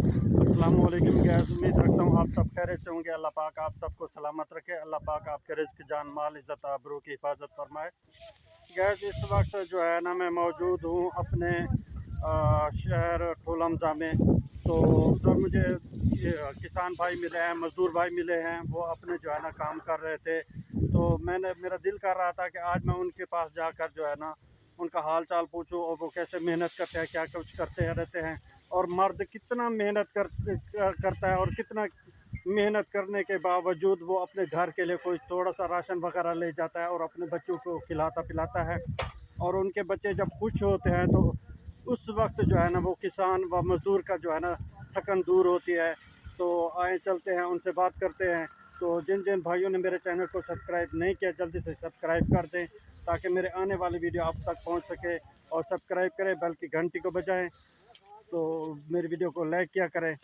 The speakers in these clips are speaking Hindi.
अस्सलामुअलैकुम गैस, उम्मीद रखता हूँ आप सब खैरियत से होंगे। अल्लाह पाक आप सबको सलामत रखे। अल्लाह पाक आपके रिज़्क़, जान माल, इज़्ज़त आबरू की हिफाजत फरमाए। गैस इस वक्त जो है ना मैं मौजूद हूँ अपने शहर ठोलमजा में। तो उधर मुझे किसान भाई मिले हैं, मज़दूर भाई मिले हैं। वो अपने जो है ना काम कर रहे थे। तो मेरा दिल कर रहा था कि आज मैं उनके पास जाकर जो है ना उनका हाल चाल पूछूं और वो कैसे मेहनत करते हैं, क्या कुछ करते रहते हैं, और मर्द कितना मेहनत करता है और कितना मेहनत करने के बावजूद वो अपने घर के लिए कोई थोड़ा सा राशन वगैरह ले जाता है और अपने बच्चों को खिलाता पिलाता है। और उनके बच्चे जब खुश होते हैं तो उस वक्त जो है ना वो किसान व मज़दूर का जो है ना थकन दूर होती है। तो आए चलते हैं उनसे बात करते हैं। तो जिन जिन भाइयों ने मेरे चैनल को सब्सक्राइब नहीं किया जल्दी से सब्सक्राइब कर दें ताकि मेरे आने वाली वीडियो आप तक पहुंच सके। और सब्सक्राइब करें बल्कि घंटी को बजाएं, तो मेरी वीडियो को लाइक किया करें।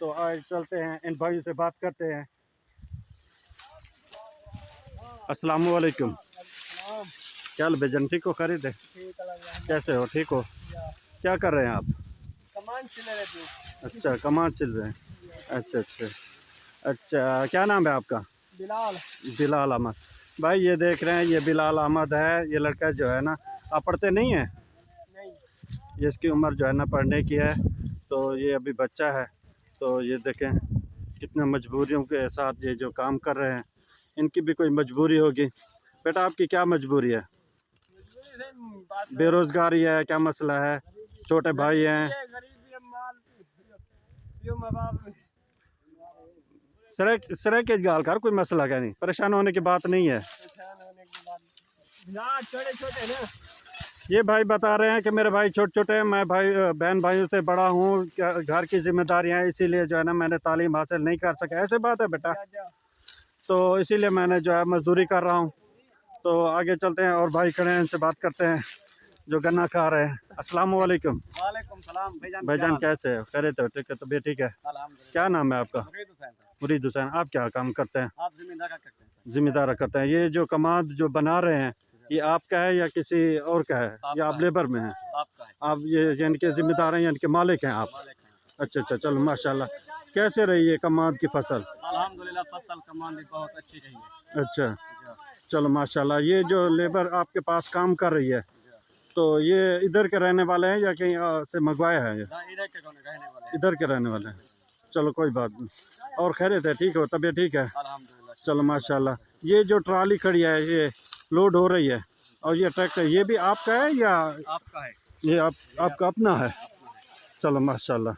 तो आज चलते हैं इन भाइयों से बात करते हैं। अस्सलाम वालेकुम। क्या बेजन ठीक हो? खरीदे कैसे हो? ठीक हो? क्या कर रहे हैं आप? कमान चल रहे थे। अच्छा, कमान चल रहे हैं। अच्छा अच्छा अच्छा, क्या नाम है आपका? बिलाल। बिलाल अहमद। भाई ये देख रहे हैं, ये बिलाल अहमद है। ये लड़का जो है ना, आप पढ़ते नहीं है? नहीं। ये इसकी उम्र जो है ना पढ़ने की है। तो ये अभी बच्चा है। तो ये देखें कितने मजबूरियों के साथ ये जो काम कर रहे हैं। इनकी भी कोई मजबूरी होगी। बेटा आपकी क्या मजबूरी है? बेरोज़गारी है? क्या मसला है? छोटे भाई हैं? सरे के गाल कर, कोई मसला क्या नहीं, परेशान होने की बात नहीं है। छोटे छोटे ना। ये भाई बता रहे हैं कि मेरे भाई छोटे छोटे हैं, मैं भाई बहन भाइयों से बड़ा हूँ, घर की जिम्मेदारियाँ हैं, इसीलिए जो है ना मैंने तालीम हासिल नहीं कर सका। ऐसे बात है बेटा। तो इसीलिए मैंने जो है मजदूरी कर रहा हूँ। तो आगे चलते हैं और भाई खड़े हैं, इनसे बात करते हैं जो गन्ना खा रहे हैं। अस्सलाम वालेकुम। वालेकुम सलाम भाईजान कैसे है? खैरियत है? ठीक है, तबीयत ठीक है? क्या नाम है आपका? मुरीद हुसैन। आप क्या काम करते हैं? आप जिम्मेदार करते हैं? जिम्मेदार करते हैं। ये जो कमाद जो बना रहे हैं ये आपका है या किसी और का है? या आप लेबर में हैं? आपका है। आप ये यानी कि जिम्मेदार हैं, यानी कि मालिक हैं आप? अच्छा अच्छा, चलो माशाल्लाह। कैसे रही है कमाद की फसल? अल्हम्दुलिल्लाह फसल कमान भी बहुत अच्छी रही है। अच्छा, चलो माशाल्लाह। ये जो लेबर आपके पास काम कर रही है तो ये इधर के रहने वाले हैं या कहीं से मंगवाया है? ये इधर के रहने वाले हैं। चलो कोई बात नहीं। और खैरियत है? ठीक हो? तबीयत ठीक है? अल्हम्दुलिल्लाह। चलो माशाल्लाह। ये जो ट्राली खड़ी है ये लोड हो रही है, और ये ट्रैक्टर ये भी आपका है या आपका है? ये आपका अपना है? चलो माशाल्लाह।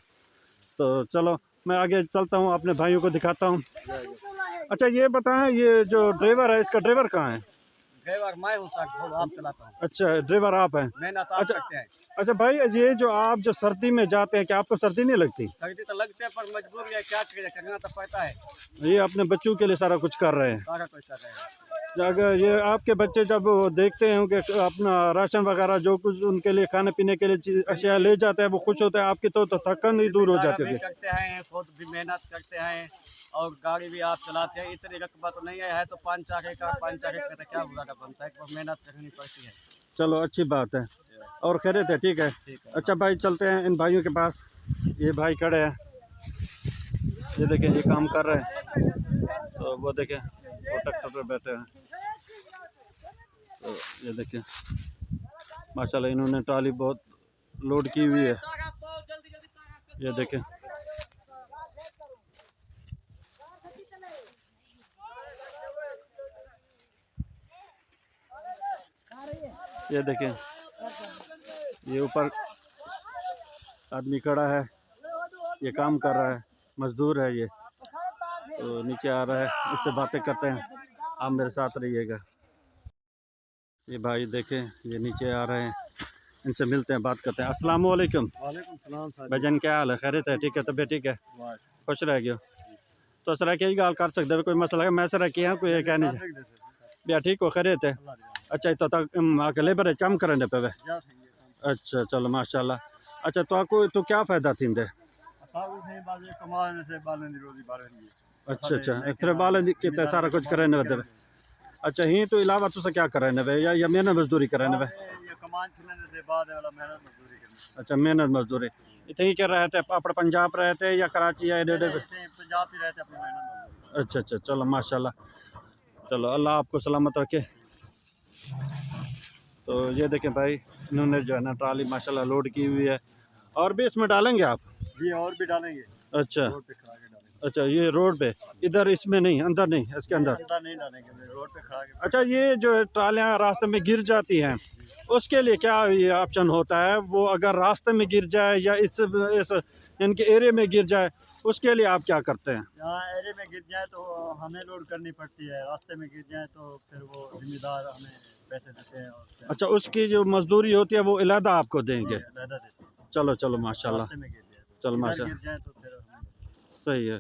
तो चलो मैं आगे चलता हूँ, अपने भाइयों को दिखाता हूँ। अच्छा ये बताएं, ये जो ड्राइवर है इसका ड्राइवर कहाँ है? ड्राइवर मैं हूँ सर, आप चलाता हूँ। अच्छा, ड्राइवर आप हैं? मेहनत आप अच्छा करते हैं। अच्छा भाई, ये जो आप जो सर्दी में जाते हैं, क्या आपको सर्दी नहीं लगती? सर्दी तो लगते हैं पर मजबूरी है, क्या करें, करना तो पड़ता है। ये अपने बच्चों के लिए सारा कुछ कर रहे हैं। सारा कुछ कर रहे हैं। अगर ये आपके बच्चे जब वो देखते हैं कि अपना राशन वगैरह जो कुछ उनके लिए खाने पीने के लिए अशिया ले जाते हैं, वो खुश होते हैं। आपकी तो थकन ही दूर हो जाती है। करते हैं, खुद भी मेहनत करते हैं और गाड़ी भी आप चलाते हैं। इतनी रकबा तो नहीं है तो 5 चाके का तो क्या गुजारा बनता है, मेहनत करनी पड़ती है। चलो अच्छी बात है। और खैरियत है? ठीक है। अच्छा भाई चलते हैं इन भाइयों के पास। ये भाई खड़े हैं, ये देखें ये काम कर रहे हैं। तो वो देखें वो ट्रैक्टर पर बैठे हैं। तो ये देखें माशाल्लाह इन्होंने ट्राली बहुत लोड की हुई है। ये देखें ये देखें ये ऊपर आदमी खड़ा है, ये काम कर रहा है, मजदूर है ये। तो नीचे आ रहा है, इससे बातें करते हैं। आप मेरे साथ रहिएगा। ये भाई देखें ये नीचे आ रहे हैं, इनसे मिलते हैं, बात करते हैं। अस्सलाम वालेकुम। वालेकुम सलाम। भाईजान क्या हाल है? खैरियत है? ठीक है, तबीयत ठीक है? खुश रह गयो। तो सर की गाल कर सकते कोई मसला है? मैं सर की हाँ कोई कहने भैया ठीक हो? खैरियत है? अच्छा तो आके लेबर काम करने पे? अच्छा चलो माशाल्लाह। अच्छा तो क्या फ़ायदा थींदे? अच्छा अच्छा, फिर बाल कितने सारा कुछ करने वे? अच्छा ही तो अलावा तुस क्या करने वे या मेहनत मजदूरी करने वे? अच्छा मेहनत मजदूरी। इतने ही कर रहे थे आप पंजाब रहे थे या कराची या इधर? पंजाब ही रहते अपनी मेहनत। अच्छा अच्छा, चलो माशाल्लाह, चलो अल्लाह आपको सलामत रखे। तो ये देखें भाई, इन्होंने जो है ना ट्राली माशाल्लाह लोड की हुई है। और भी इसमें डालेंगे आप? जी और भी डालेंगे। अच्छा रोड पे खड़ा के डालेंगे। अच्छा, ये रोड पे, इधर इसमें नहीं, अंदर नहीं, इसके अंदर अंदर नहीं डालेंगे, रोड पे खड़ा के। अच्छा, ये जो ट्रालियाँ रास्ते में गिर जाती हैं, उसके लिए क्या ये ऑप्शन होता है? वो अगर रास्ते में गिर जाए या इस इनके एरिया में गिर जाए, उसके लिए आप क्या करते हैं? यहाँ एरिया में गिर जाए तो हमें लोड करनी पड़ती है, रास्ते में गिर जाए तो फिर वो जिम्मेदार हमें पैसे देते हैं। और अच्छा, उसकी जो मजदूरी होती है वो अलहदा आपको देंगे? अलहदा देते हैं। चलो चलो माशाल्लाह, रास्ते में गिर जाए तो, चलो इधर माशाल्लाह, गिर जाए तो फिर हमें। सही है।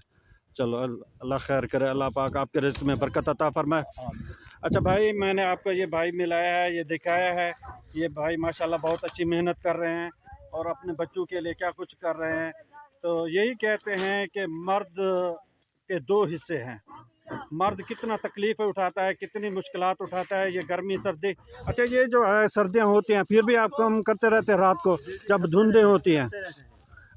चलो अल्लाह खैर करे, अल्लाह पाक आपके रिज़्क़ में बरकत अता फरमाए। अच्छा भाई, मैंने आपको ये भाई मिलाया है, ये दिखाया है, ये भाई माशाल्लाह बहुत अच्छी मेहनत कर रहे हैं और अपने बच्चों के लिए क्या कुछ कर रहे हैं। तो यही कहते हैं कि मर्द के दो हिस्से हैं। मर्द कितना तकलीफ़ उठाता है, कितनी मुश्किलात उठाता है, ये गर्मी सर्दी। अच्छा, ये जो है सर्दियाँ होती हैं फिर भी आप काम करते रहते हैं रात को जब धुंधें होती हैं?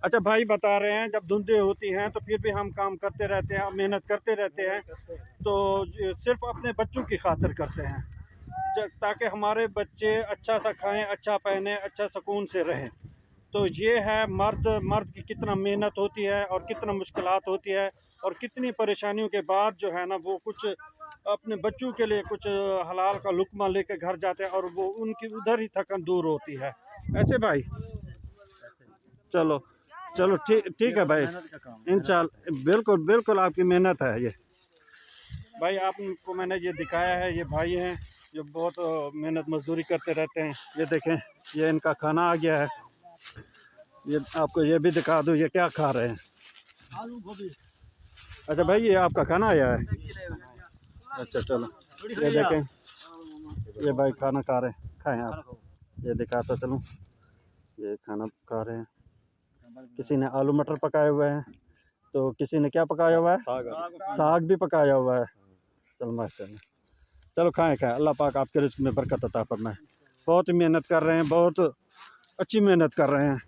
अच्छा, भाई बता रहे हैं जब धुंधें होती हैं तो फिर भी हम काम करते रहते हैं, मेहनत करते रहते हैं, तो सिर्फ अपने बच्चों की खातिर करते हैं, ताकि हमारे बच्चे अच्छा सा खाएं, अच्छा पहने, अच्छा सुकून से रहें। तो ये है मर्द की कितना मेहनत होती है और कितना मुश्किलात होती है और कितनी परेशानियों के बाद जो है ना वो कुछ अपने बच्चों के लिए कुछ हलाल का लुक़्मा लेके घर जाते हैं और वो उनकी उधर ही थकन दूर होती है। ऐसे भाई, चलो चलो ठीक है भाई, इंशाल्लाह बिल्कुल बिल्कुल आपकी मेहनत है ये। भाई आपको मैंने ये दिखाया है, ये भाई हैं जो बहुत मेहनत मजदूरी करते रहते हैं। ये देखें, ये इनका खाना आ गया है, ये आपको ये भी दिखा दूँ, ये क्या खा रहे हैं? आलू गोभी। अच्छा भाई, ये आपका खाना आया है? अच्छा चलो, ये देखें, ये भाई खाना खा रहे हैं, खाएँ आप। ये दिखाता चलूँ, ये खाना खा रहे हैं। किसी ने आलू मटर पकाए हुए हैं, तो किसी ने क्या पकाया हुआ है? साग भी पकाया हुआ है। चलो माशाल्लाह, चलो खाएँ खाएँ, अल्लाह पाक आपके रिज़्क़ में बरकत अता फरमाए। बहुत मेहनत कर रहे हैं, बहुत अच्छी मेहनत कर रहे हैं।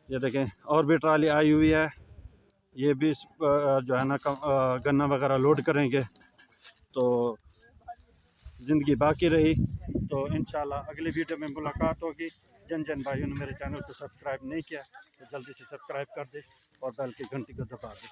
ये देखें, और भी ट्राली आई हुई है, ये भी जो है ना गन्ना वगैरह लोड करेंगे। तो ज़िंदगी बाकी रही तो इंशाल्लाह अगली वीडियो में मुलाकात होगी। जन भाइयों ने मेरे चैनल को सब्सक्राइब नहीं किया तो जल्दी से सब्सक्राइब कर दे और बेल की घंटी को दबा दे।